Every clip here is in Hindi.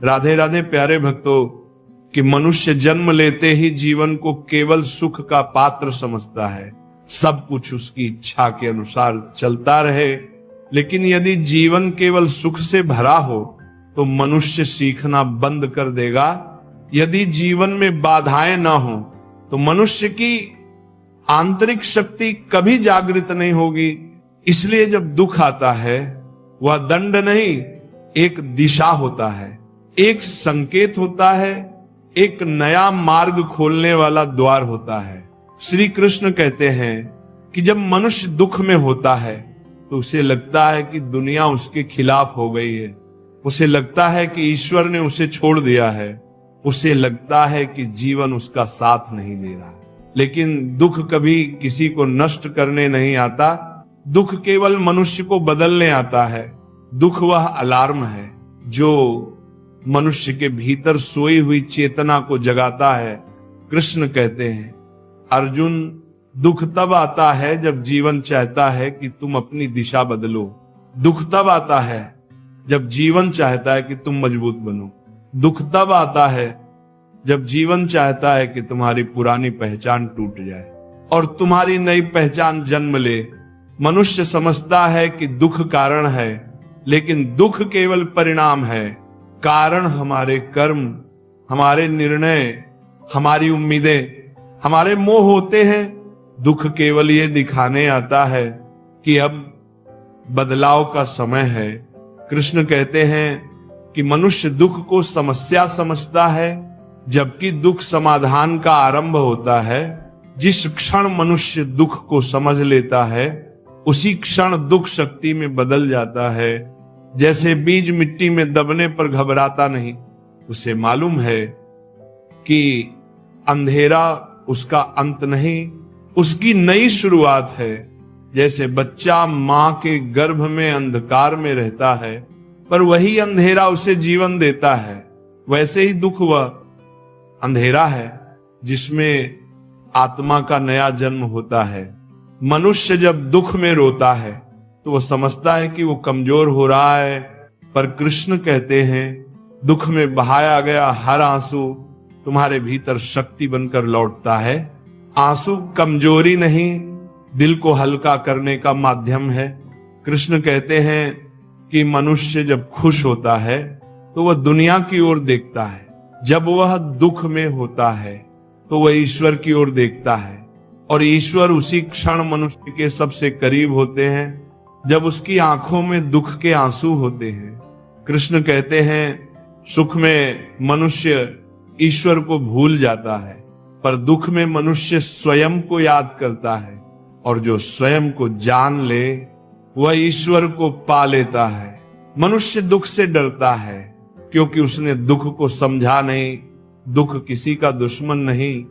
राधे राधे प्यारे भक्तों, कि मनुष्य जन्म लेते ही जीवन को केवल सुख का पात्र समझता है, सब कुछ उसकी इच्छा के अनुसार चलता रहे। लेकिन यदि जीवन केवल सुख से भरा हो तो मनुष्य सीखना बंद कर देगा। यदि जीवन में बाधाएं ना हो तो मनुष्य की आंतरिक शक्ति कभी जागृत नहीं होगी। इसलिए जब दुख आता है वह दंड नहीं, एक दिशा होता है, एक संकेत होता है, एक नया मार्ग खोलने वाला द्वार होता है। श्री कृष्ण कहते हैं कि जब मनुष्य दुख में होता है तो उसे लगता है कि दुनिया उसके खिलाफ हो गई है, उसे लगता है कि ईश्वर ने उसे छोड़ दिया है, उसे लगता है कि जीवन उसका साथ नहीं दे रहा। लेकिन दुख कभी किसी को नष्ट करने नहीं आता, दुख केवल मनुष्य को बदलने आता है। दुख वह अलार्म है जो मनुष्य के भीतर सोई हुई चेतना को जगाता है। कृष्ण कहते हैं, अर्जुन, दुख तब आता है जब जीवन चाहता है कि तुम अपनी दिशा बदलो। दुख तब आता है जब जीवन चाहता है कि तुम मजबूत बनो। दुख तब आता है जब जीवन चाहता है कि तुम्हारी पुरानी पहचान टूट जाए और तुम्हारी नई पहचान जन्म ले। मनुष्य समझता है कि दुख कारण है, लेकिन दुख केवल परिणाम है। कारण हमारे कर्म, हमारे निर्णय, हमारी उम्मीदें, हमारे मोह होते हैं। दुख केवल ये दिखाने आता है कि अब बदलाव का समय है। कृष्ण कहते हैं कि मनुष्य दुख को समस्या समझता है, जबकि दुख समाधान का आरंभ होता है। जिस क्षण मनुष्य दुख को समझ लेता है उसी क्षण दुख शक्ति में बदल जाता है। जैसे बीज मिट्टी में दबने पर घबराता नहीं, उसे मालूम है कि अंधेरा उसका अंत नहीं, उसकी नई शुरुआत है। जैसे बच्चा मां के गर्भ में अंधकार में रहता है पर वही अंधेरा उसे जीवन देता है, वैसे ही दुख वह अंधेरा है जिसमें आत्मा का नया जन्म होता है। मनुष्य जब दुख में रोता है तो वह समझता है कि वो कमजोर हो रहा है, पर कृष्ण कहते हैं, दुख में बहाया गया हर आंसू तुम्हारे भीतर शक्ति बनकर लौटता है। आंसू कमजोरी नहीं, दिल को हल्का करने का माध्यम है। कृष्ण कहते हैं कि मनुष्य जब खुश होता है तो वह दुनिया की ओर देखता है, जब वह दुख में होता है तो वह ईश्वर की ओर देखता है, और ईश्वर उसी क्षण मनुष्य के सबसे करीब होते हैं जब उसकी आंखों में दुख के आंसू होते हैं। कृष्ण कहते हैं, सुख में मनुष्य ईश्वर को भूल जाता है, पर दुख में मनुष्य स्वयं को याद करता है, और जो स्वयं को जान ले वह ईश्वर को पा लेता है। मनुष्य दुख से डरता है क्योंकि उसने दुख को समझा नहीं। दुख किसी का दुश्मन नहीं,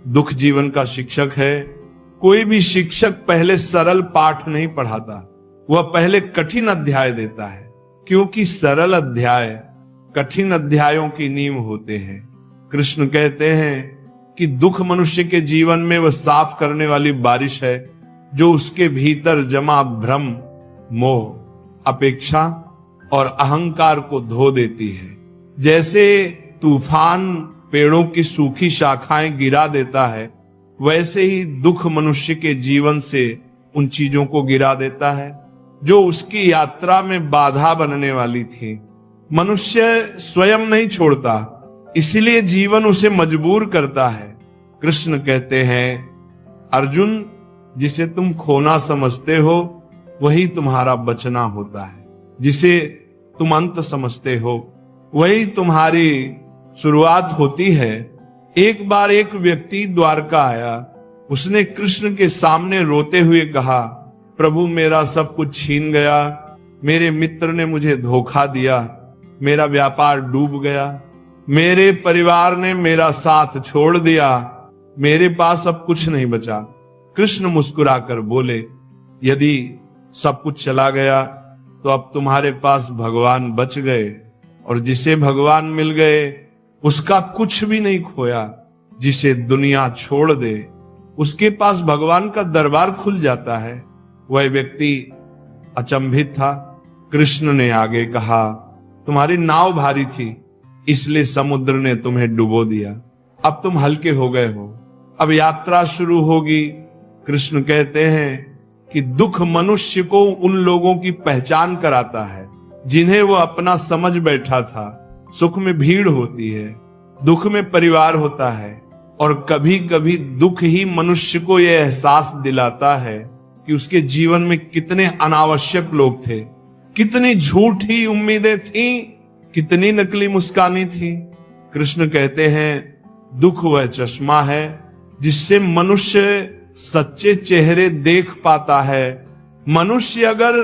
दुख जीवन का शिक्षक है। कोई भी शिक्षक पहले सरल पाठ नहीं पढ़ाता, वह पहले कठिन अध्याय देता है, क्योंकि सरल अध्याय कठिन अध्यायों की नींव होते हैं। कृष्ण कहते हैं कि दुख मनुष्य के जीवन में वह साफ करने वाली बारिश है जो उसके भीतर जमा भ्रम, मोह, अपेक्षा और अहंकार को धो देती है। जैसे तूफान पेड़ों की सूखी शाखाएं गिरा देता है, वैसे ही दुख मनुष्य के जीवन से उन चीजों को गिरा देता है जो उसकी यात्रा में बाधा बनने वाली थी। मनुष्य स्वयं नहीं छोड़ता, इसलिए जीवन उसे मजबूर करता है। कृष्ण कहते हैं, अर्जुन, जिसे तुम खोना समझते हो वही तुम्हारा बचना होता है, जिसे तुम अंत समझते हो वही तुम्हारी शुरुआत होती है। एक बार एक व्यक्ति द्वारका आया, उसने कृष्ण के सामने रोते हुए कहा, प्रभु मेरा सब कुछ छीन गया, मेरे मित्र ने मुझे धोखा दिया, मेरा व्यापार डूब गया, मेरे परिवार ने मेरा साथ छोड़ दिया, मेरे पास अब कुछ नहीं बचा। कृष्ण मुस्कुराकर बोले, यदि सब कुछ चला गया तो अब तुम्हारे पास भगवान बच गए, और जिसे भगवान मिल गए उसका कुछ भी नहीं खोया। जिसे दुनिया छोड़ दे उसके पास भगवान का दरबार खुल जाता है। वह व्यक्ति अचंभित था। कृष्ण ने आगे कहा, तुम्हारी नाव भारी थी, इसलिए समुद्र ने तुम्हें डुबो दिया। अब तुम हल्के हो गए हो, अब यात्रा शुरू होगी। कृष्ण कहते हैं कि दुख मनुष्य को उन लोगों की पहचान कराता है जिन्हें वो अपना समझ बैठा था। सुख में भीड़ होती है, दुख में परिवार होता है, और कभी कभी दुख ही मनुष्य को यह एहसास दिलाता है कि उसके जीवन में कितने अनावश्यक लोग थे, कितनी झूठी उम्मीदें थीं, कितनी नकली मुस्कानी थी। कृष्ण कहते हैं दुख वह चश्मा है जिससे मनुष्य सच्चे चेहरे देख पाता है। मनुष्य अगर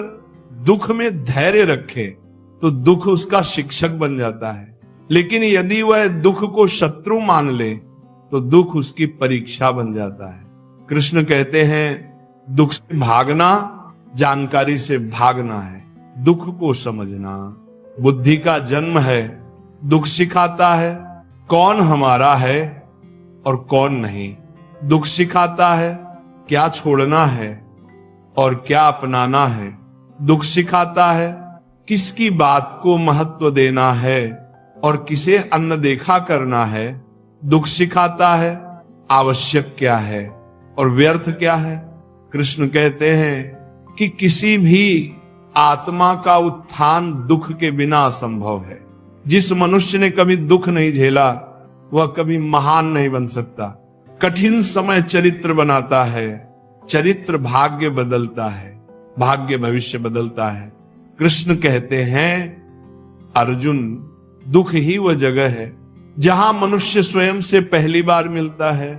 दुख में धैर्य रखे तो दुख उसका शिक्षक बन जाता है, लेकिन यदि वह दुख को शत्रु मान ले तो दुख उसकी परीक्षा बन जाता है। कृष्ण कहते हैं दुख से भागना जानकारी से भागना है, दुख को समझना बुद्धि का जन्म है। दुख सिखाता है कौन हमारा है और कौन नहीं, दुख सिखाता है क्या छोड़ना है और क्या अपनाना है, दुख सिखाता है किसकी बात को महत्व देना है और किसे अनदेखा करना है, दुख सिखाता है आवश्यक क्या है और व्यर्थ क्या है। कृष्ण कहते हैं कि किसी भी आत्मा का उत्थान दुख के बिना असंभव है। जिस मनुष्य ने कभी दुख नहीं झेला वह कभी महान नहीं बन सकता। कठिन समय चरित्र बनाता है, चरित्र भाग्य बदलता है, भाग्य भविष्य बदलता है। कृष्ण कहते हैं अर्जुन दुख ही वह जगह है जहां मनुष्य स्वयं से पहली बार मिलता है।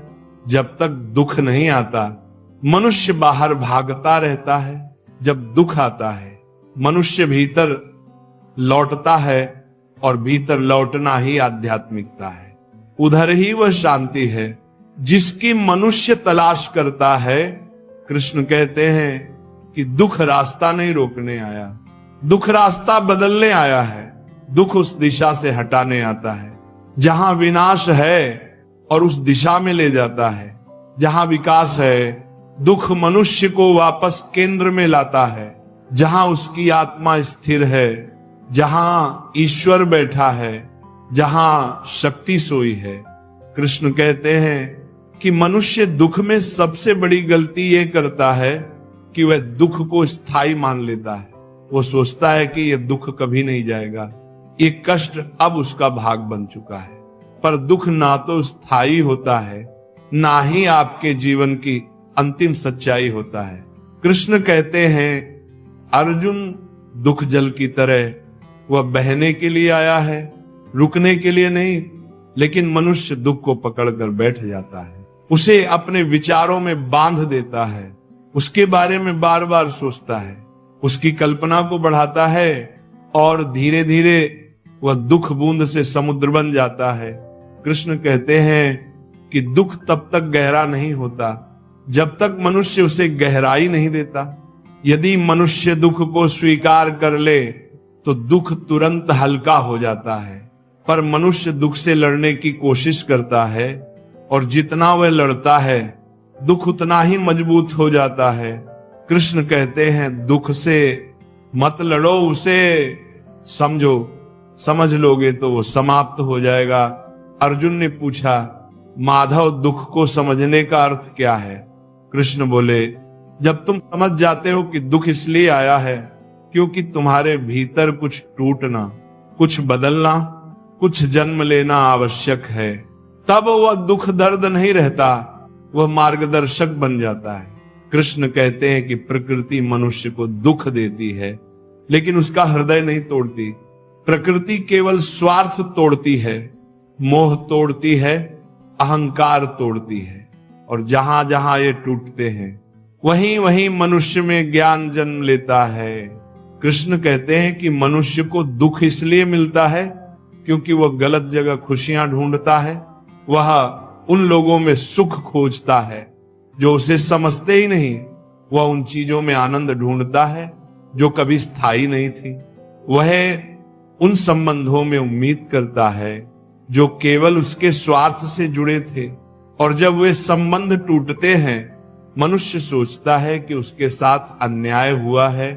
जब तक दुख नहीं आता मनुष्य बाहर भागता रहता है, जब दुख आता है मनुष्य भीतर लौटता है और भीतर लौटना ही आध्यात्मिकता है। उधर ही वह शांति है जिसकी मनुष्य तलाश करता है। कृष्ण कहते हैं कि दुख रास्ता नहीं रोकने आया, दुख रास्ता बदलने आया है। दुख उस दिशा से हटाने आता है जहां विनाश है और उस दिशा में ले जाता है जहां विकास है। दुख मनुष्य को वापस केंद्र में लाता है जहां उसकी आत्मा स्थिर है, जहां ईश्वर बैठा है, जहां शक्ति सोई है। कृष्ण कहते हैं कि मनुष्य दुख में सबसे बड़ी गलती यह करता है कि वह दुख को स्थायी मान लेता है। वो सोचता है कि यह दुख कभी नहीं जाएगा, ये कष्ट अब उसका भाग बन चुका है। पर दुख ना तो स्थायी होता है ना ही आपके जीवन की अंतिम सच्चाई होता है। कृष्ण कहते हैं अर्जुन दुख जल की तरह वह बहने के लिए आया है, रुकने के लिए नहीं। लेकिन मनुष्य दुख को पकड़कर बैठ जाता है, उसे अपने विचारों में बांध देता है, उसके बारे में बार बार सोचता है, उसकी कल्पना को बढ़ाता है और धीरे धीरे वह दुख बूंद से समुद्र बन जाता है। कृष्ण कहते हैं कि दुख तब तक गहरा नहीं होता जब तक मनुष्य उसे गहराई नहीं देता। यदि मनुष्य दुख को स्वीकार कर ले तो दुख तुरंत हल्का हो जाता है, पर मनुष्य दुख से लड़ने की कोशिश करता है और जितना वह लड़ता है दुख उतना ही मजबूत हो जाता है। कृष्ण कहते हैं दुख से मत लड़ो, उसे समझो, समझ लोगे तो वो समाप्त हो जाएगा। अर्जुन ने पूछा माधव दुख को समझने का अर्थ क्या है? कृष्ण बोले जब तुम समझ जाते हो कि दुख इसलिए आया है क्योंकि तुम्हारे भीतर कुछ टूटना, कुछ बदलना, कुछ जन्म लेना आवश्यक है, तब वह दुख दर्द नहीं रहता, वह मार्गदर्शक बन जाता है। कृष्ण कहते हैं कि प्रकृति मनुष्य को दुख देती है लेकिन उसका हृदय नहीं तोड़ती। प्रकृति केवल स्वार्थ तोड़ती है, मोह तोड़ती है, अहंकार तोड़ती है, और जहां जहां ये टूटते हैं वहीं वहीं मनुष्य में ज्ञान जन्म लेता है। कृष्ण कहते हैं कि मनुष्य को दुख इसलिए मिलता है क्योंकि वह गलत जगह खुशियां ढूंढता है, वह उन लोगों में सुख खोजता है जो उसे समझते ही नहीं, वह उन चीजों में आनंद ढूंढता है जो कभी स्थायी नहीं थी, वह उन संबंधों में उम्मीद करता है जो केवल उसके स्वार्थ से जुड़े थे, और जब वे संबंध टूटते हैं मनुष्य सोचता है कि उसके साथ अन्याय हुआ है।